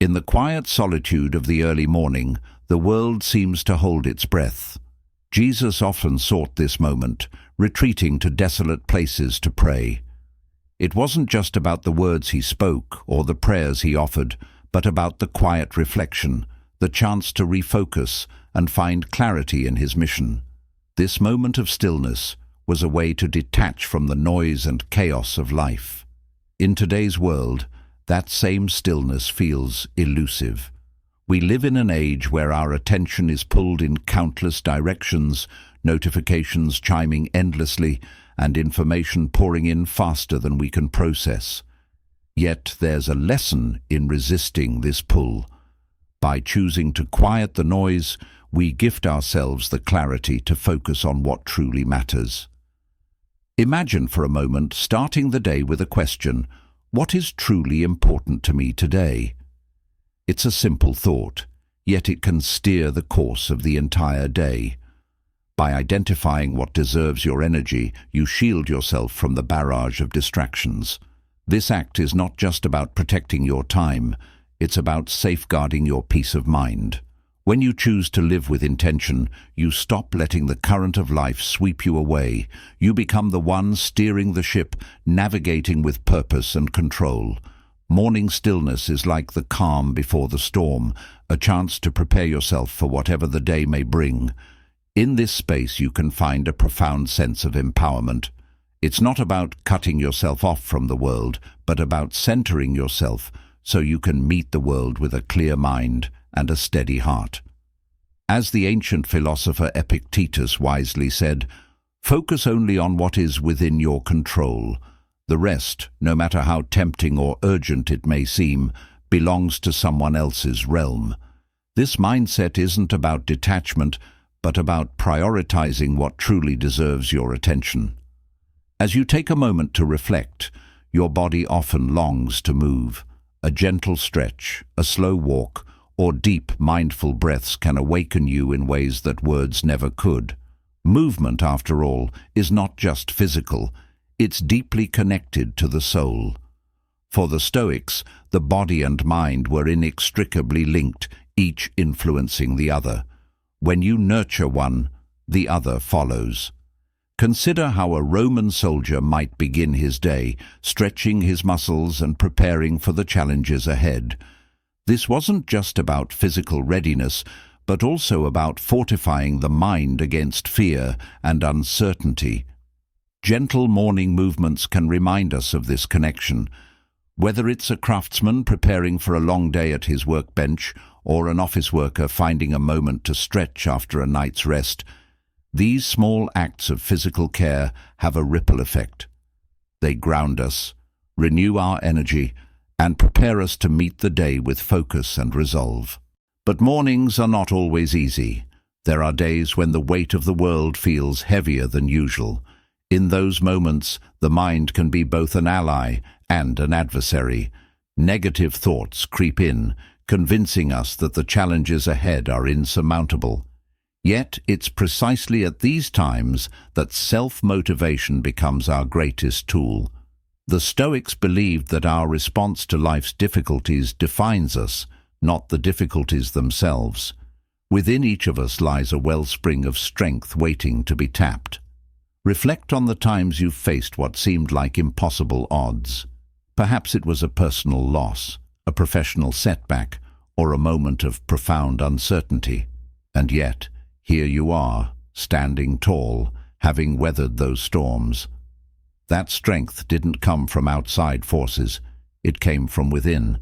In the quiet solitude of the early morning, the world seems to hold its breath. Jesus often sought this moment, retreating to desolate places to pray. It wasn't just about the words he spoke or the prayers he offered, but about the quiet reflection, the chance to refocus and find clarity in his mission. This moment of stillness was a way to detach from the noise and chaos of life. In today's world, that same stillness feels elusive. We live in an age where our attention is pulled in countless directions, notifications chiming endlessly, and information pouring in faster than we can process. Yet there's a lesson in resisting this pull. By choosing to quiet the noise, we gift ourselves the clarity to focus on what truly matters. Imagine for a moment starting the day with a question: what is truly important to me today? It's a simple thought, yet it can steer the course of the entire day. By identifying what deserves your energy, you shield yourself from the barrage of distractions. This act is not just about protecting your time, it's about safeguarding your peace of mind. When you choose to live with intention, you stop letting the current of life sweep you away. You become the one steering the ship, navigating with purpose and control. Morning stillness is like the calm before the storm, a chance to prepare yourself for whatever the day may bring. In this space you can find a profound sense of empowerment. It's not about cutting yourself off from the world, but about centering yourself so you can meet the world with a clear mind and a steady heart. As the ancient philosopher Epictetus wisely said, "Focus only on what is within your control. The rest, no matter how tempting or urgent it may seem, belongs to someone else's realm." This mindset isn't about detachment, but about prioritizing what truly deserves your attention. As you take a moment to reflect, your body often longs to move. A gentle stretch, a slow walk, or deep, mindful breaths can awaken you in ways that words never could. Movement, after all, is not just physical, it's deeply connected to the soul. For the Stoics, the body and mind were inextricably linked, each influencing the other. When you nurture one, the other follows. Consider how a Roman soldier might begin his day, stretching his muscles and preparing for the challenges ahead. This wasn't just about physical readiness, but also about fortifying the mind against fear and uncertainty. Gentle morning movements can remind us of this connection. Whether it's a craftsman preparing for a long day at his workbench or an office worker finding a moment to stretch after a night's rest, these small acts of physical care have a ripple effect. They ground us, renew our energy, and prepare us to meet the day with focus and resolve. But mornings are not always easy. There are days when the weight of the world feels heavier than usual. In those moments, the mind can be both an ally and an adversary. Negative thoughts creep in, convincing us that the challenges ahead are insurmountable. Yet it's precisely at these times that self-motivation becomes our greatest tool. The Stoics believed that our response to life's difficulties defines us, not the difficulties themselves. Within each of us lies a wellspring of strength waiting to be tapped. Reflect on the times you've faced what seemed like impossible odds. Perhaps it was a personal loss, a professional setback, or a moment of profound uncertainty. And yet, here you are, standing tall, having weathered those storms. That strength didn't come from outside forces, it came from within.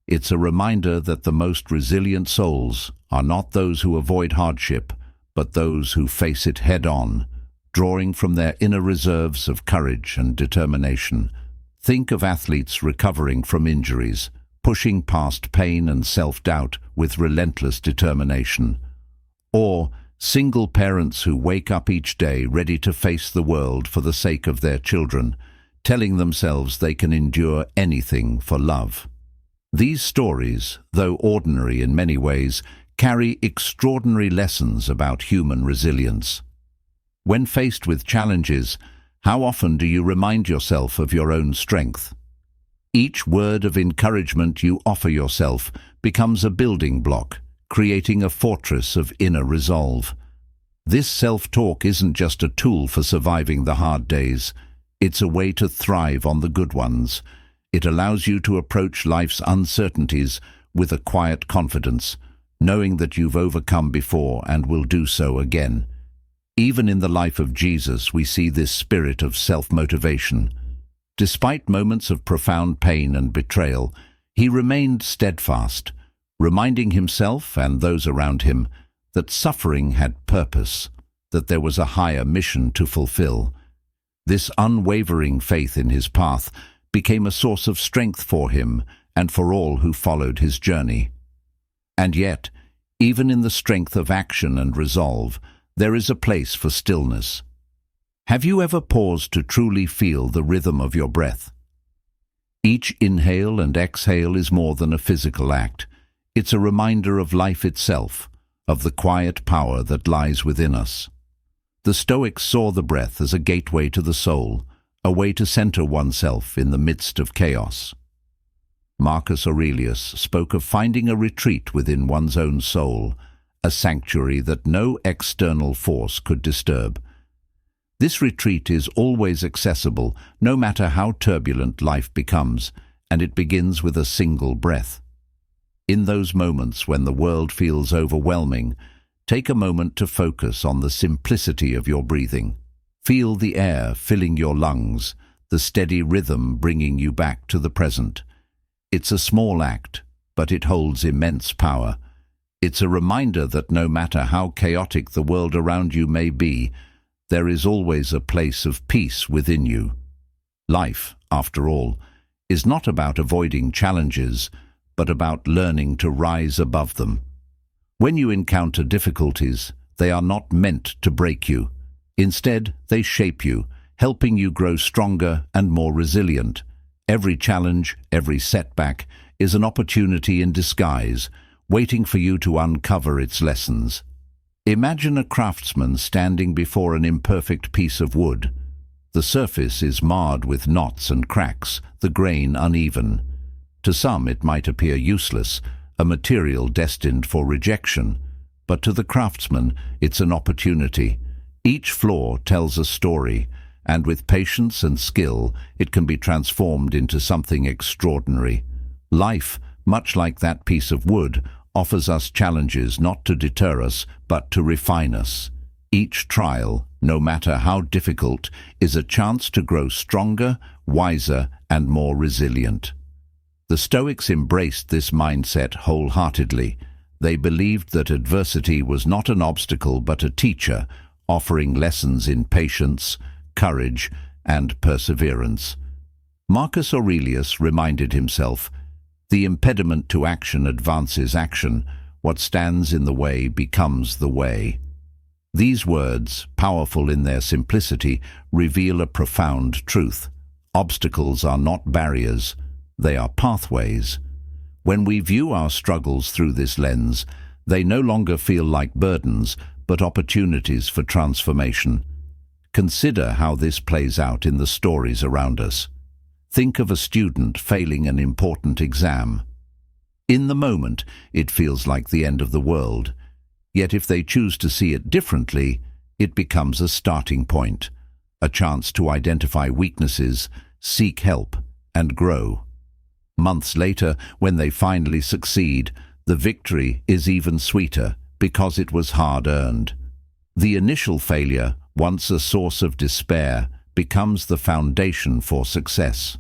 It's a reminder that the most resilient souls are not those who avoid hardship, but those who face it head-on, drawing from their inner reserves of courage and determination. Think of athletes recovering from injuries, pushing past pain and self-doubt with relentless determination. Or single parents who wake up each day ready to face the world for the sake of their children, telling themselves they can endure anything for love. These stories, though ordinary in many ways, carry extraordinary lessons about human resilience. When faced with challenges, how often do you remind yourself of your own strength? Each word of encouragement you offer yourself becomes a building block, creating a fortress of inner resolve. This self-talk isn't just a tool for surviving the hard days. It's a way to thrive on the good ones. It allows you to approach life's uncertainties with a quiet confidence, knowing that you've overcome before and will do so again. Even in the life of Jesus, we see this spirit of self-motivation. Despite moments of profound pain and betrayal, he remained steadfast, reminding himself and those around him that suffering had purpose, that there was a higher mission to fulfill. This unwavering faith in his path became a source of strength for him and for all who followed his journey. And yet, even in the strength of action and resolve, there is a place for stillness. Have you ever paused to truly feel the rhythm of your breath? Each inhale and exhale is more than a physical act. It's a reminder of life itself, of the quiet power that lies within us. The Stoics saw the breath as a gateway to the soul, a way to center oneself in the midst of chaos. Marcus Aurelius spoke of finding a retreat within one's own soul, a sanctuary that no external force could disturb. This retreat is always accessible, no matter how turbulent life becomes, and it begins with a single breath. In those moments when the world feels overwhelming, take a moment to focus on the simplicity of your breathing. Feel the air filling your lungs, the steady rhythm bringing you back to the present. It's a small act, but it holds immense power. It's a reminder that no matter how chaotic the world around you may be, there is always a place of peace within you. Life, after all, is not about avoiding challenges, but about learning to rise above them. When you encounter difficulties, they are not meant to break you. Instead, they shape you, helping you grow stronger and more resilient. Every challenge, every setback, is an opportunity in disguise, waiting for you to uncover its lessons. Imagine a craftsman standing before an imperfect piece of wood. The surface is marred with knots and cracks, the grain uneven. To some it might appear useless, a material destined for rejection, but to the craftsman it's an opportunity. Each flaw tells a story, and with patience and skill it can be transformed into something extraordinary. Life, much like that piece of wood, offers us challenges not to deter us, but to refine us. Each trial, no matter how difficult, is a chance to grow stronger, wiser, and more resilient. The Stoics embraced this mindset wholeheartedly. They believed that adversity was not an obstacle but a teacher, offering lessons in patience, courage, and perseverance. Marcus Aurelius reminded himself, "The impediment to action advances action. What stands in the way becomes the way." These words, powerful in their simplicity, reveal a profound truth. Obstacles are not barriers, they are pathways. When we view our struggles through this lens, they no longer feel like burdens, but opportunities for transformation. Consider how this plays out in the stories around us. Think of a student failing an important exam. In the moment, it feels like the end of the world. Yet if they choose to see it differently, it becomes a starting point, a chance to identify weaknesses, seek help, and grow. Months later, when they finally succeed, the victory is even sweeter because it was hard-earned. The initial failure, once a source of despair, becomes the foundation for success.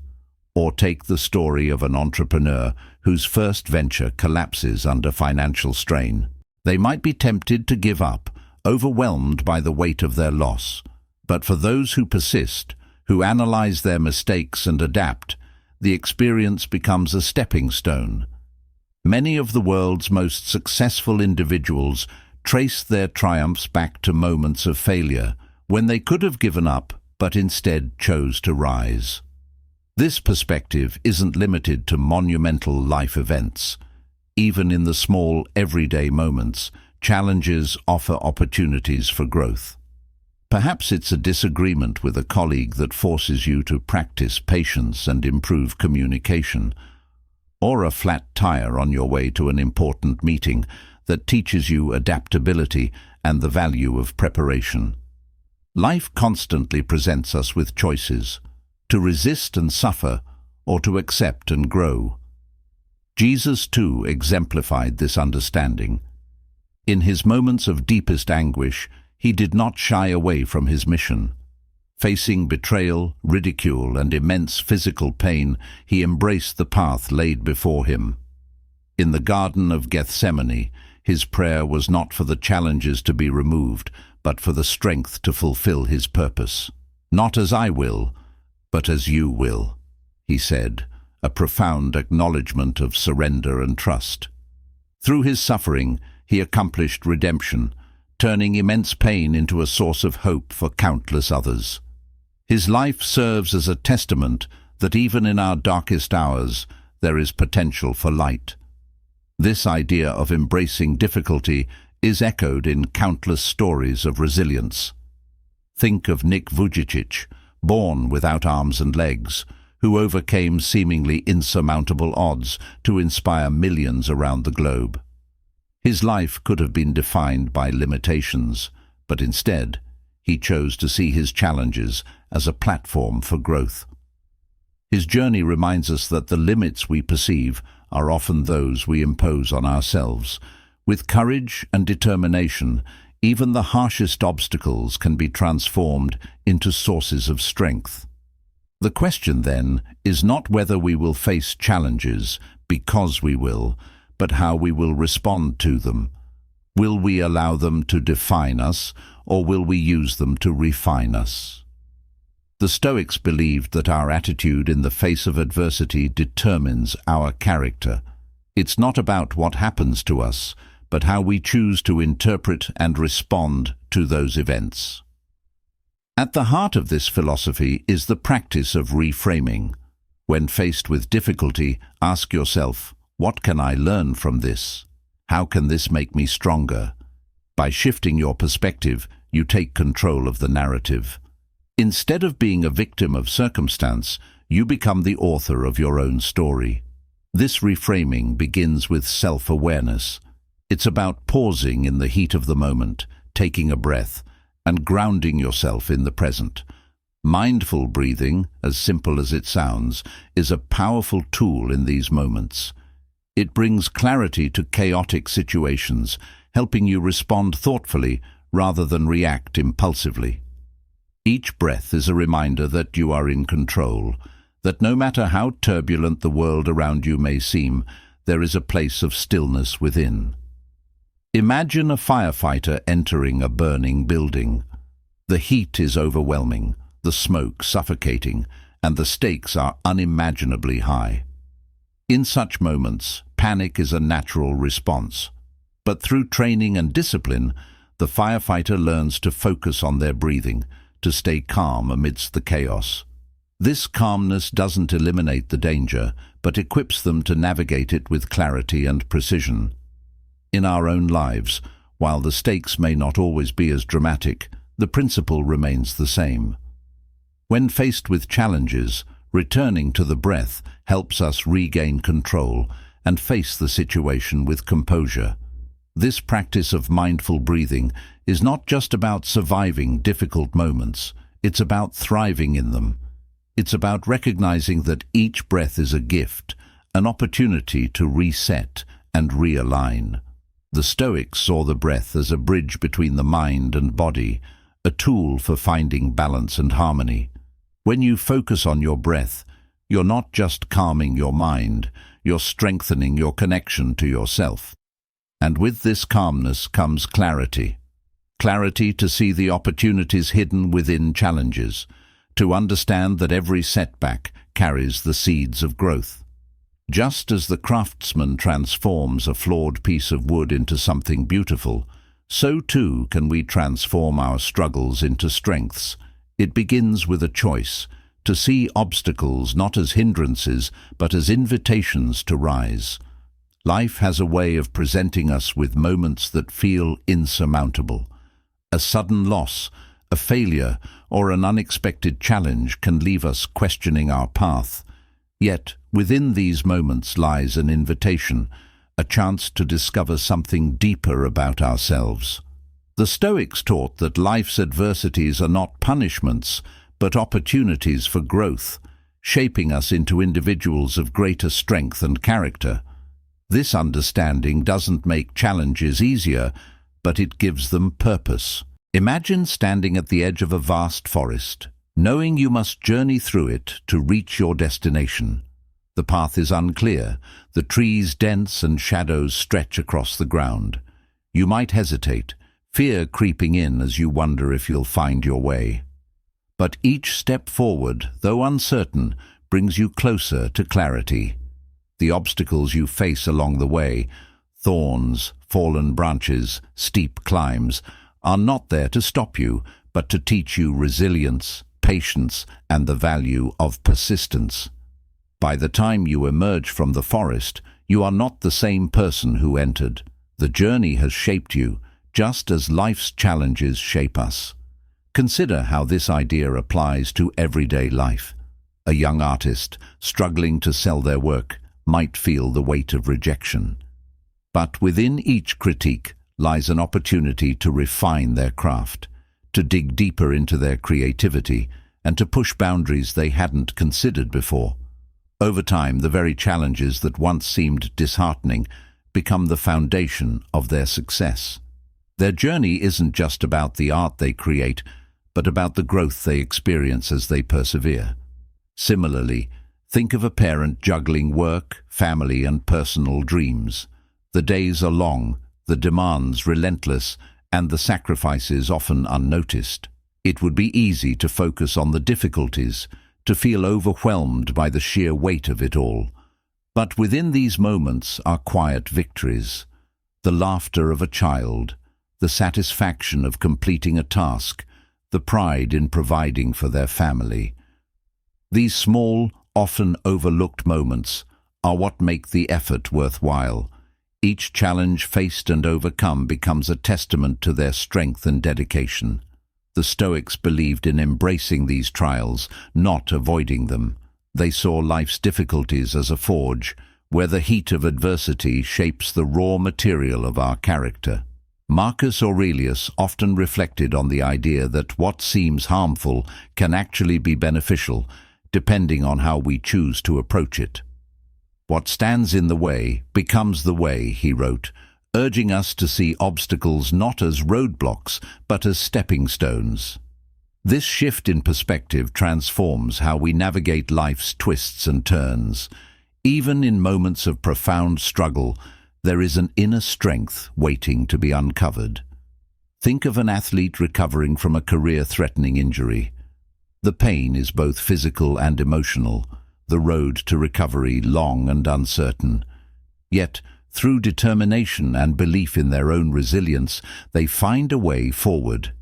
Or take the story of an entrepreneur whose first venture collapses under financial strain. They might be tempted to give up, overwhelmed by the weight of their loss. But for those who persist, who analyze their mistakes and adapt, the experience becomes a stepping stone. Many of the world's most successful individuals trace their triumphs back to moments of failure, when they could have given up, but instead chose to rise. This perspective isn't limited to monumental life events. Even in the small, everyday moments, challenges offer opportunities for growth. Perhaps it's a disagreement with a colleague that forces you to practice patience and improve communication, or a flat tire on your way to an important meeting that teaches you adaptability and the value of preparation. Life constantly presents us with choices, to resist and suffer, or to accept and grow. Jesus, too, exemplified this understanding. In his moments of deepest anguish, he did not shy away from his mission. Facing betrayal, ridicule, and immense physical pain, he embraced the path laid before him. In the Garden of Gethsemane, his prayer was not for the challenges to be removed, but for the strength to fulfill his purpose. "Not as I will, but as you will," he said, a profound acknowledgement of surrender and trust. Through his suffering, he accomplished redemption, turning immense pain into a source of hope for countless others. His life serves as a testament that even in our darkest hours, there is potential for light. This idea of embracing difficulty is echoed in countless stories of resilience. Think of Nick Vujicic, born without arms and legs, who overcame seemingly insurmountable odds to inspire millions around the globe. His life could have been defined by limitations, but instead, he chose to see his challenges as a platform for growth. His journey reminds us that the limits we perceive are often those we impose on ourselves. With courage and determination, even the harshest obstacles can be transformed into sources of strength. The question, then, is not whether we will face challenges because we will, but how we will respond to them. Will we allow them to define us, or will we use them to refine us? The Stoics believed that our attitude in the face of adversity determines our character. It's not about what happens to us, but how we choose to interpret and respond to those events. At the heart of this philosophy is the practice of reframing. When faced with difficulty, ask yourself, what can I learn from this? How can this make me stronger? By shifting your perspective, you take control of the narrative. Instead of being a victim of circumstance, you become the author of your own story. This reframing begins with self-awareness. It's about pausing in the heat of the moment, taking a breath, and grounding yourself in the present. Mindful breathing, as simple as it sounds, is a powerful tool in these moments. It brings clarity to chaotic situations, helping you respond thoughtfully rather than react impulsively. Each breath is a reminder that you are in control, that no matter how turbulent the world around you may seem, there is a place of stillness within. Imagine a firefighter entering a burning building. The heat is overwhelming, the smoke suffocating, and the stakes are unimaginably high. In such moments, panic is a natural response. But through training and discipline, the firefighter learns to focus on their breathing, to stay calm amidst the chaos. This calmness doesn't eliminate the danger, but equips them to navigate it with clarity and precision. In our own lives, while the stakes may not always be as dramatic, the principle remains the same. When faced with challenges, returning to the breath helps us regain control and face the situation with composure. This practice of mindful breathing is not just about surviving difficult moments, it's about thriving in them. It's about recognizing that each breath is a gift, an opportunity to reset and realign. The Stoics saw the breath as a bridge between the mind and body, a tool for finding balance and harmony. When you focus on your breath, you're not just calming your mind, you're strengthening your connection to yourself. And with this calmness comes clarity. Clarity to see the opportunities hidden within challenges, to understand that every setback carries the seeds of growth. Just as the craftsman transforms a flawed piece of wood into something beautiful, so too can we transform our struggles into strengths. It begins with a choice, to see obstacles not as hindrances, but as invitations to rise. Life has a way of presenting us with moments that feel insurmountable. A sudden loss, a failure, or an unexpected challenge can leave us questioning our path. Yet, within these moments lies an invitation, a chance to discover something deeper about ourselves. The Stoics taught that life's adversities are not punishments, but opportunities for growth, shaping us into individuals of greater strength and character. This understanding doesn't make challenges easier, but it gives them purpose. Imagine standing at the edge of a vast forest, knowing you must journey through it to reach your destination. The path is unclear, the trees dense and shadows stretch across the ground. You might hesitate, fear creeping in as you wonder if you'll find your way. But each step forward, though uncertain, brings you closer to clarity. The obstacles you face along the way, thorns, fallen branches, steep climbs, are not there to stop you, but to teach you resilience, patience, and the value of persistence. By the time you emerge from the forest, you are not the same person who entered. The journey has shaped you, just as life's challenges shape us. Consider how this idea applies to everyday life. A young artist, struggling to sell their work, might feel the weight of rejection. But within each critique lies an opportunity to refine their craft, to dig deeper into their creativity, and to push boundaries they hadn't considered before. Over time, the very challenges that once seemed disheartening become the foundation of their success. Their journey isn't just about the art they create, but about the growth they experience as they persevere. Similarly, think of a parent juggling work, family, and personal dreams. The days are long, the demands relentless, and the sacrifices often unnoticed. It would be easy to focus on the difficulties, to feel overwhelmed by the sheer weight of it all. But within these moments are quiet victories, the laughter of a child, the satisfaction of completing a task, the pride in providing for their family. These small, often overlooked moments are what make the effort worthwhile. Each challenge faced and overcome becomes a testament to their strength and dedication. The Stoics believed in embracing these trials, not avoiding them. They saw life's difficulties as a forge, where the heat of adversity shapes the raw material of our character. Marcus Aurelius often reflected on the idea that what seems harmful can actually be beneficial, depending on how we choose to approach it. What stands in the way becomes the way, he wrote, urging us to see obstacles not as roadblocks, but as stepping stones. This shift in perspective transforms how we navigate life's twists and turns. Even in moments of profound struggle, there is an inner strength waiting to be uncovered. Think of an athlete recovering from a career-threatening injury. The pain is both physical and emotional, the road to recovery long and uncertain. Yet, through determination and belief in their own resilience, they find a way forward.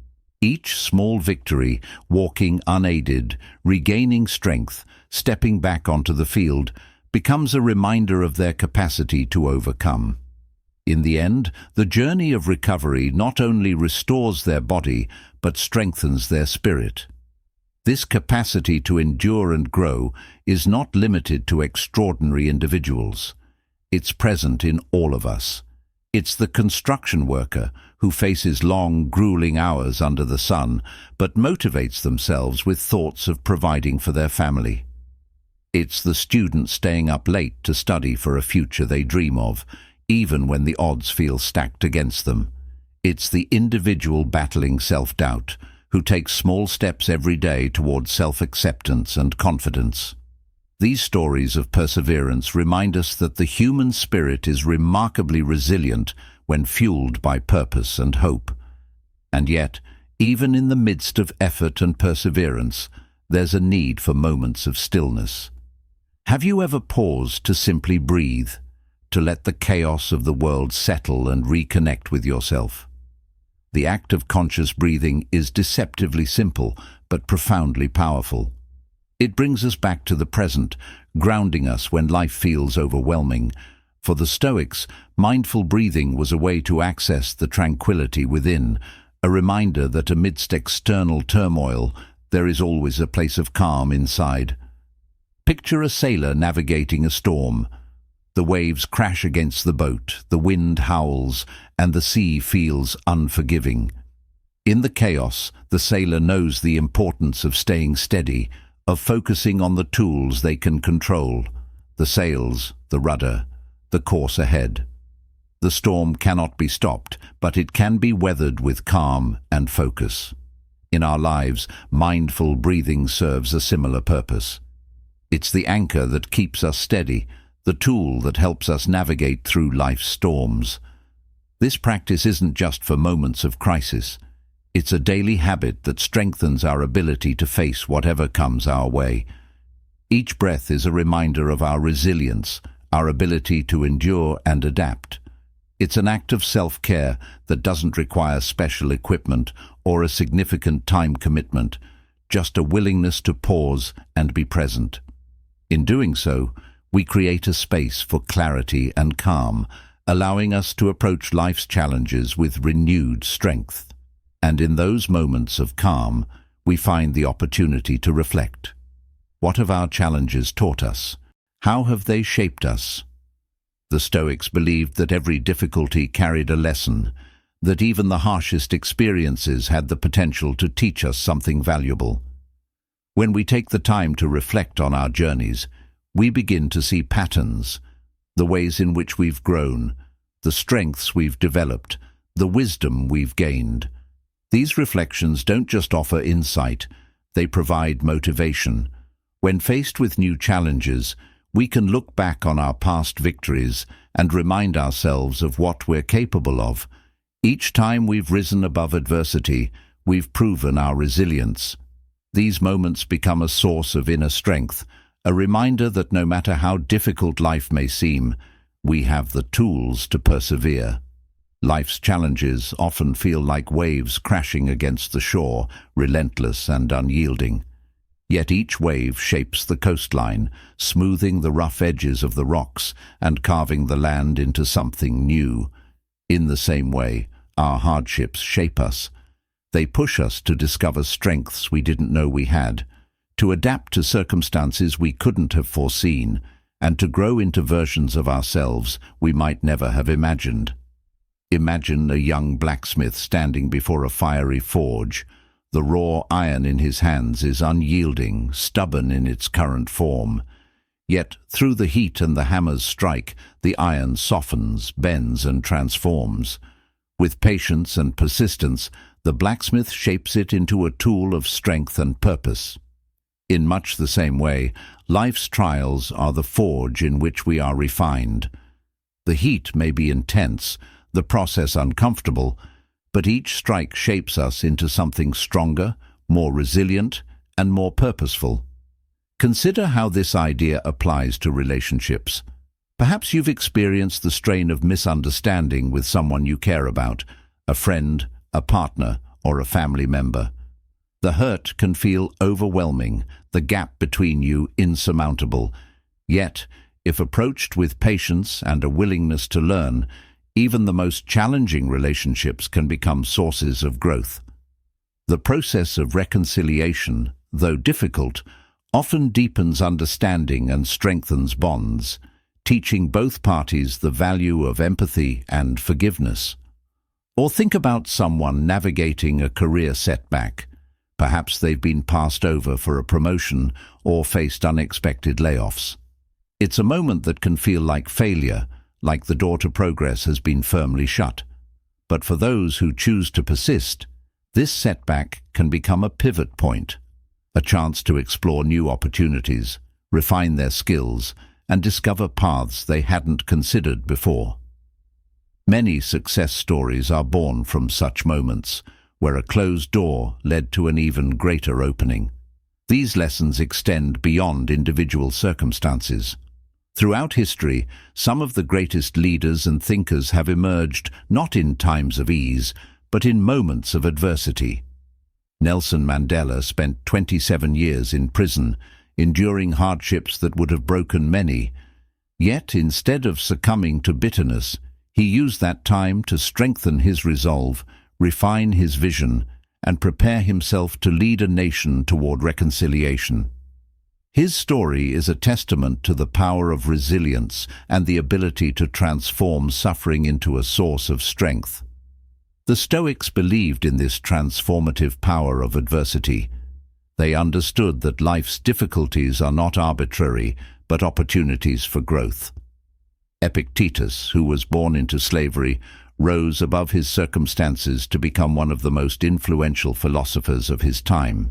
Each small victory, walking unaided, regaining strength, stepping back onto the field, becomes a reminder of their capacity to overcome. In the end, the journey of recovery not only restores their body, but strengthens their spirit. This capacity to endure and grow is not limited to extraordinary individuals. It's present in all of us. It's the construction worker who faces long, grueling hours under the sun, but motivates themselves with thoughts of providing for their family. It's the student staying up late to study for a future they dream of, even when the odds feel stacked against them. It's the individual battling self-doubt, who takes small steps every day towards self-acceptance and confidence. These stories of perseverance remind us that the human spirit is remarkably resilient when fueled by purpose and hope. And yet, even in the midst of effort and perseverance, there's a need for moments of stillness. Have you ever paused to simply breathe, to let the chaos of the world settle and reconnect with yourself? The act of conscious breathing is deceptively simple, but profoundly powerful. It brings us back to the present, grounding us when life feels overwhelming. For the Stoics, mindful breathing was a way to access the tranquility within, a reminder that amidst external turmoil, there is always a place of calm inside. Picture a sailor navigating a storm. The waves crash against the boat, the wind howls, and the sea feels unforgiving. In the chaos, the sailor knows the importance of staying steady, of focusing on the tools they can control: the sails, the rudder, the course ahead. The storm cannot be stopped, but it can be weathered with calm and focus. In our lives, mindful breathing serves a similar purpose. It's the anchor that keeps us steady, the tool that helps us navigate through life's storms. This practice isn't just for moments of crisis. It's a daily habit that strengthens our ability to face whatever comes our way. Each breath is a reminder of our resilience, our ability to endure and adapt. It's an act of self-care that doesn't require special equipment or a significant time commitment, just a willingness to pause and be present. In doing so, we create a space for clarity and calm, allowing us to approach life's challenges with renewed strength. And in those moments of calm, we find the opportunity to reflect. What have our challenges taught us? How have they shaped us? The Stoics believed that every difficulty carried a lesson, that even the harshest experiences had the potential to teach us something valuable. When we take the time to reflect on our journeys, we begin to see patterns, the ways in which we've grown, the strengths we've developed, the wisdom we've gained. These reflections don't just offer insight, they provide motivation. When faced with new challenges, we can look back on our past victories and remind ourselves of what we're capable of. Each time we've risen above adversity, we've proven our resilience. These moments become a source of inner strength, a reminder that no matter how difficult life may seem, we have the tools to persevere. Life's challenges often feel like waves crashing against the shore, relentless and unyielding. Yet each wave shapes the coastline, smoothing the rough edges of the rocks and carving the land into something new. In the same way, our hardships shape us. They push us to discover strengths we didn't know we had, to adapt to circumstances we couldn't have foreseen, and to grow into versions of ourselves we might never have imagined. Imagine a young blacksmith standing before a fiery forge. The raw iron in his hands is unyielding, stubborn in its current form. Yet, through the heat and the hammer's strike, the iron softens, bends, and transforms. With patience and persistence, the blacksmith shapes it into a tool of strength and purpose. In much the same way, life's trials are the forge in which we are refined. The heat may be intense, the process uncomfortable, but each strike shapes us into something stronger, more resilient, and more purposeful. Consider how this idea applies to relationships. Perhaps you've experienced the strain of misunderstanding with someone you care about, a friend, a partner, or a family member. The hurt can feel overwhelming, the gap between you insurmountable. Yet, if approached with patience and a willingness to learn, even the most challenging relationships can become sources of growth. The process of reconciliation, though difficult, often deepens understanding and strengthens bonds, teaching both parties the value of empathy and forgiveness. Or think about someone navigating a career setback. Perhaps they've been passed over for a promotion or faced unexpected layoffs. It's a moment that can feel like failure, like the door to progress has been firmly shut. But for those who choose to persist, this setback can become a pivot point, a chance to explore new opportunities, refine their skills, and discover paths they hadn't considered before. Many success stories are born from such moments, where a closed door led to an even greater opening. These lessons extend beyond individual circumstances. Throughout history, some of the greatest leaders and thinkers have emerged not in times of ease, but in moments of adversity. Nelson Mandela spent 27 years in prison, enduring hardships that would have broken many. Yet, instead of succumbing to bitterness, he used that time to strengthen his resolve, refine his vision, and prepare himself to lead a nation toward reconciliation. His story is a testament to the power of resilience and the ability to transform suffering into a source of strength. The Stoics believed in this transformative power of adversity. They understood that life's difficulties are not arbitrary, but opportunities for growth. Epictetus, who was born into slavery, rose above his circumstances to become one of the most influential philosophers of his time.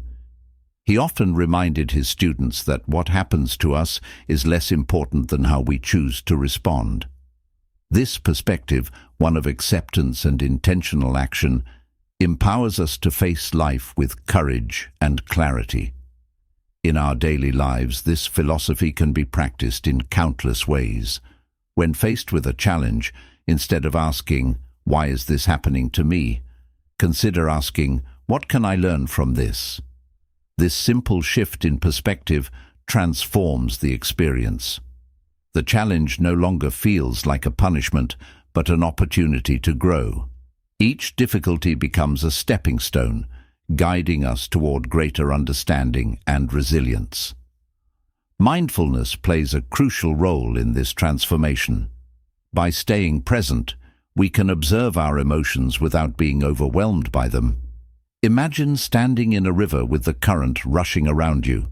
He often reminded his students that what happens to us is less important than how we choose to respond. This perspective, one of acceptance and intentional action, empowers us to face life with courage and clarity. In our daily lives, this philosophy can be practiced in countless ways. When faced with a challenge, instead of asking, "Why is this happening to me?" consider asking, "What can I learn from this?" This simple shift in perspective transforms the experience. The challenge no longer feels like a punishment, but an opportunity to grow. Each difficulty becomes a stepping stone, guiding us toward greater understanding and resilience. Mindfulness plays a crucial role in this transformation. By staying present, we can observe our emotions without being overwhelmed by them. Imagine standing in a river with the current rushing around you.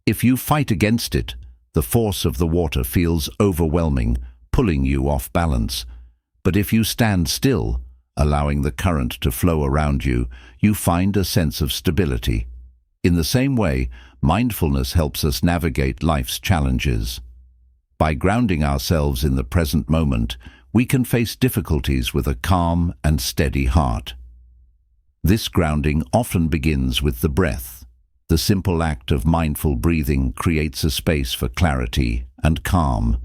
If you fight against it, the force of the water feels overwhelming, pulling you off balance. But if you stand still, allowing the current to flow around you, you find a sense of stability. In the same way, mindfulness helps us navigate life's challenges. By grounding ourselves in the present moment, we can face difficulties with a calm and steady heart. This grounding often begins with the breath. The simple act of mindful breathing creates a space for clarity and calm.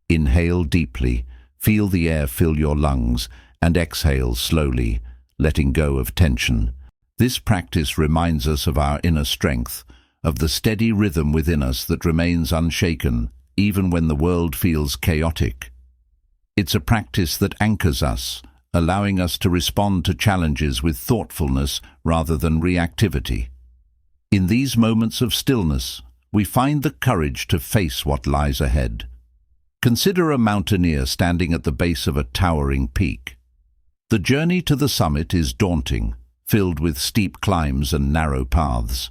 Inhale deeply, feel the air fill your lungs, and exhale slowly, letting go of tension. This practice reminds us of our inner strength, of the steady rhythm within us that remains unshaken, even when the world feels chaotic. It's a practice that anchors us, allowing us to respond to challenges with thoughtfulness rather than reactivity. In these moments of stillness, we find the courage to face what lies ahead. Consider a mountaineer standing at the base of a towering peak. The journey to the summit is daunting, filled with steep climbs and narrow paths.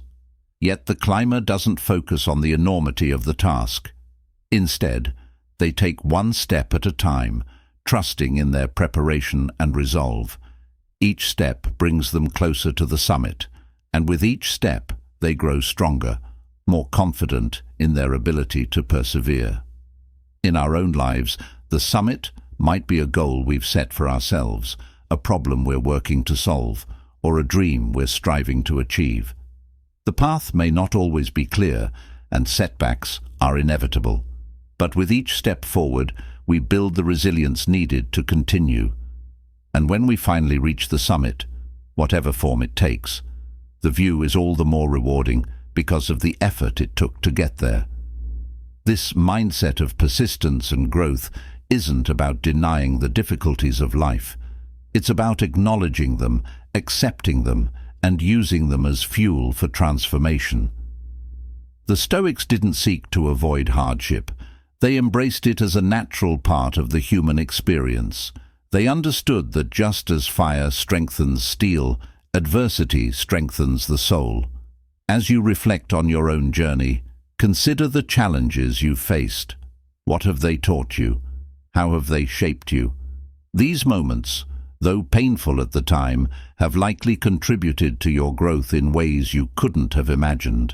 Yet the climber doesn't focus on the enormity of the task. Instead, they take one step at a time, trusting in their preparation and resolve. Each step brings them closer to the summit, and with each step they grow stronger, more confident in their ability to persevere. In our own lives, the summit might be a goal we've set for ourselves, a problem we're working to solve, or a dream we're striving to achieve. The path may not always be clear, and setbacks are inevitable. But with each step forward, we build the resilience needed to continue. And when we finally reach the summit, whatever form it takes, the view is all the more rewarding because of the effort it took to get there. This mindset of persistence and growth isn't about denying the difficulties of life. It's about acknowledging them, accepting them, and using them as fuel for transformation. The Stoics didn't seek to avoid hardship. They embraced it as a natural part of the human experience. They understood that just as fire strengthens steel, adversity strengthens the soul. As you reflect on your own journey, consider the challenges you've faced. What have they taught you? How have they shaped you? These moments, though painful at the time, have likely contributed to your growth in ways you couldn't have imagined.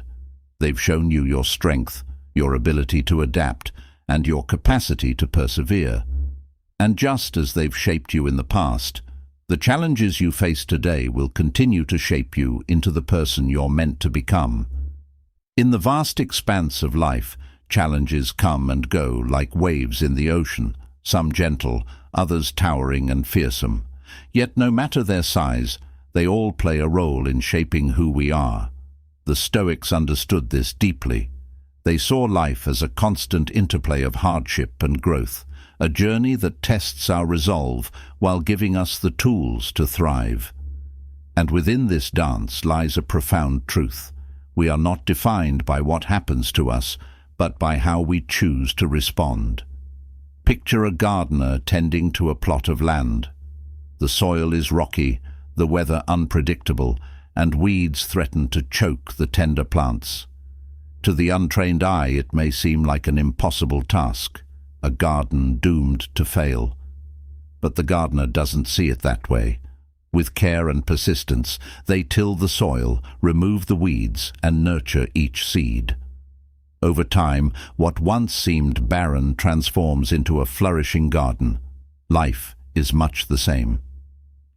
They've shown you your strength, your ability to adapt, and your capacity to persevere. And just as they've shaped you in the past, the challenges you face today will continue to shape you into the person you're meant to become. In the vast expanse of life, challenges come and go like waves in the ocean, some gentle, others towering and fearsome. Yet no matter their size, they all play a role in shaping who we are. The Stoics understood this deeply. They saw life as a constant interplay of hardship and growth, a journey that tests our resolve while giving us the tools to thrive. And within this dance lies a profound truth. We are not defined by what happens to us, but by how we choose to respond. Picture a gardener tending to a plot of land. The soil is rocky, the weather unpredictable, and weeds threaten to choke the tender plants. To the untrained eye, it may seem like an impossible task, a garden doomed to fail. But the gardener doesn't see it that way. With care and persistence, they till the soil, remove the weeds, and nurture each seed. Over time, what once seemed barren transforms into a flourishing garden. Life is much the same.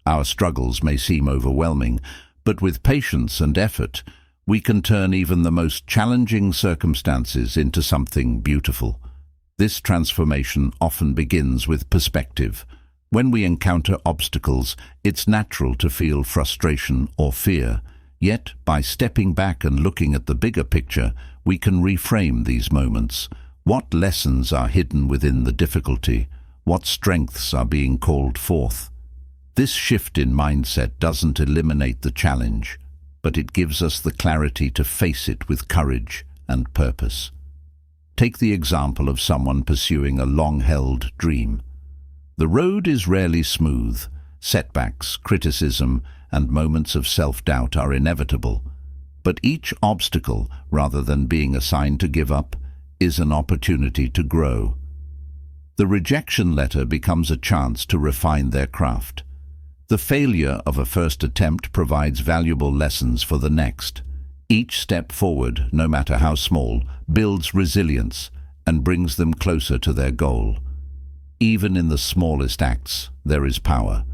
Our struggles may seem overwhelming, but with patience and effort, we can turn even the most challenging circumstances into something beautiful. This transformation often begins with perspective. When we encounter obstacles, it's natural to feel frustration or fear. Yet, by stepping back and looking at the bigger picture, we can reframe these moments. What lessons are hidden within the difficulty? What strengths are being called forth? This shift in mindset doesn't eliminate the challenge, but it gives us the clarity to face it with courage and purpose. Take the example of someone pursuing a long-held dream. The road is rarely smooth. Setbacks, criticism, and moments of self-doubt are inevitable. But each obstacle, rather than being a sign to give up, is an opportunity to grow. The rejection letter becomes a chance to refine their craft. The failure of a first attempt provides valuable lessons for the next. Each step forward, no matter how small, builds resilience and brings them closer to their goal. Even in the smallest acts, there is power.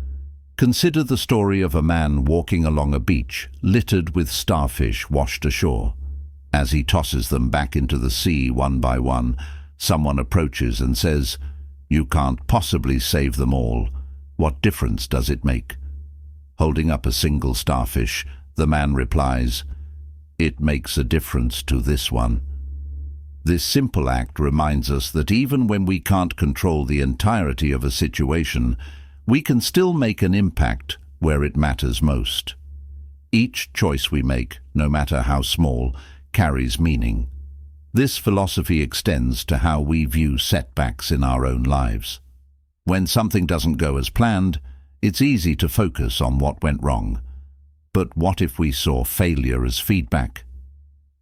Consider the story of a man walking along a beach, littered with starfish washed ashore. As he tosses them back into the sea one by one, someone approaches and says, "You can't possibly save them all. What difference does it make?" Holding up a single starfish, the man replies, "It makes a difference to this one." This simple act reminds us that even when we can't control the entirety of a situation, we can still make an impact where it matters most. Each choice we make, no matter how small, carries meaning. This philosophy extends to how we view setbacks in our own lives. When something doesn't go as planned, it's easy to focus on what went wrong. But what if we saw failure as feedback?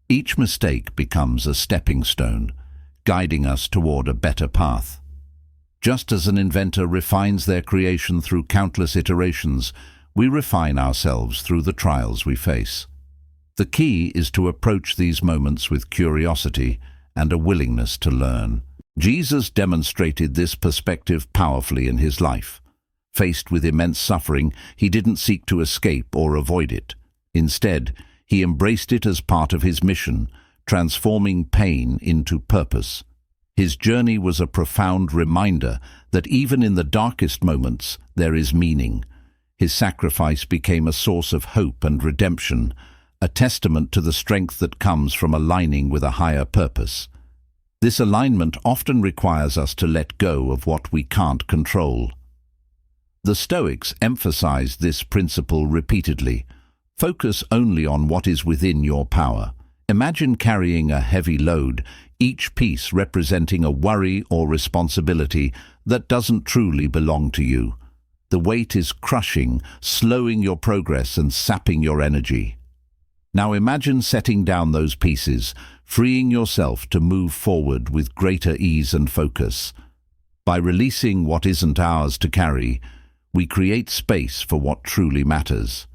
Each mistake becomes a stepping stone, guiding us toward a better path. Just as an inventor refines their creation through countless iterations, we refine ourselves through the trials we face. The key is to approach these moments with curiosity and a willingness to learn. Jesus demonstrated this perspective powerfully in his life. Faced with immense suffering, he didn't seek to escape or avoid it. Instead, he embraced it as part of his mission, transforming pain into purpose. His journey was a profound reminder that even in the darkest moments, there is meaning. His sacrifice became a source of hope and redemption, a testament to the strength that comes from aligning with a higher purpose. This alignment often requires us to let go of what we can't control. The Stoics emphasized this principle repeatedly. Focus only on what is within your power. Imagine carrying a heavy load, each piece representing a worry or responsibility that doesn't truly belong to you. The weight is crushing, slowing your progress and sapping your energy. Now imagine setting down those pieces, freeing yourself to move forward with greater ease and focus. By releasing what isn't ours to carry, we create space for what truly matters.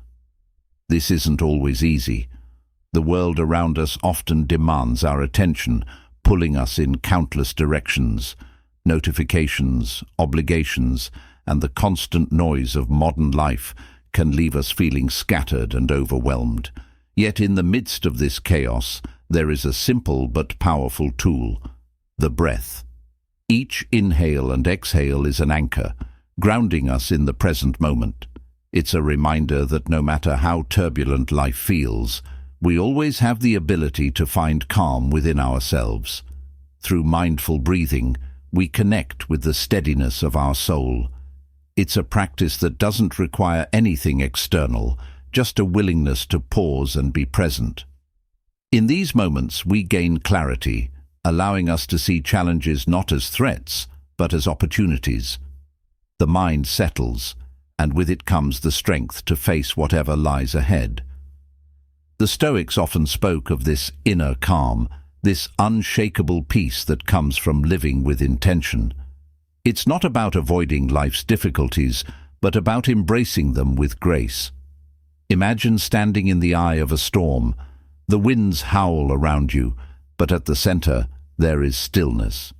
This isn't always easy. The world around us often demands our attention, pulling us in countless directions. Notifications, obligations, and the constant noise of modern life can leave us feeling scattered and overwhelmed. Yet in the midst of this chaos, there is a simple but powerful tool: the breath. Each inhale and exhale is an anchor, grounding us in the present moment. It's a reminder that no matter how turbulent life feels, we always have the ability to find calm within ourselves. Through mindful breathing, we connect with the steadiness of our soul. It's a practice that doesn't require anything external, just a willingness to pause and be present. In these moments, we gain clarity, allowing us to see challenges not as threats, but as opportunities. The mind settles, and with it comes the strength to face whatever lies ahead. The Stoics often spoke of this inner calm, this unshakable peace that comes from living with intention. It's not about avoiding life's difficulties, but about embracing them with grace. Imagine standing in the eye of a storm. The winds howl around you, but at the center there is stillness.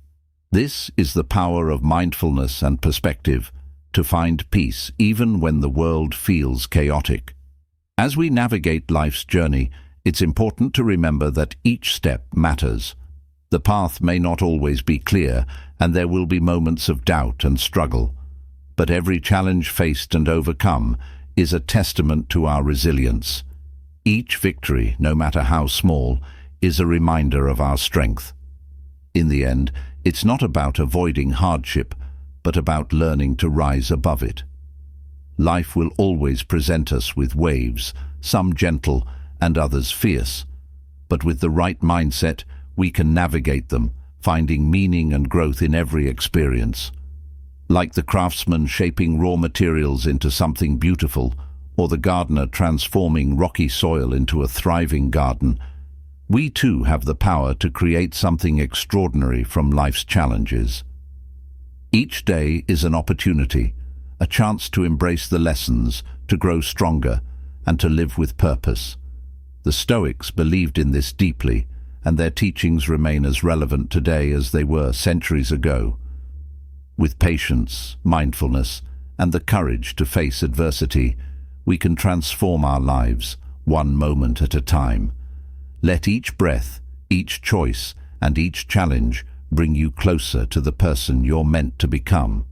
This is the power of mindfulness and perspective, to find peace even when the world feels chaotic. As we navigate life's journey, it's important to remember that each step matters. The path may not always be clear, and there will be moments of doubt and struggle. But every challenge faced and overcome is a testament to our resilience. Each victory, no matter how small, is a reminder of our strength. In the end, it's not about avoiding hardship, but about learning to rise above it. Life will always present us with waves, some gentle and others fierce. But with the right mindset, we can navigate them, finding meaning and growth in every experience. Like the craftsman shaping raw materials into something beautiful, or the gardener transforming rocky soil into a thriving garden, we too have the power to create something extraordinary from life's challenges. Each day is an opportunity, a chance to embrace the lessons, to grow stronger, and to live with purpose. The Stoics believed in this deeply, and their teachings remain as relevant today as they were centuries ago. With patience, mindfulness, and the courage to face adversity, we can transform our lives, one moment at a time. Let each breath, each choice, and each challenge bring you closer to the person you're meant to become.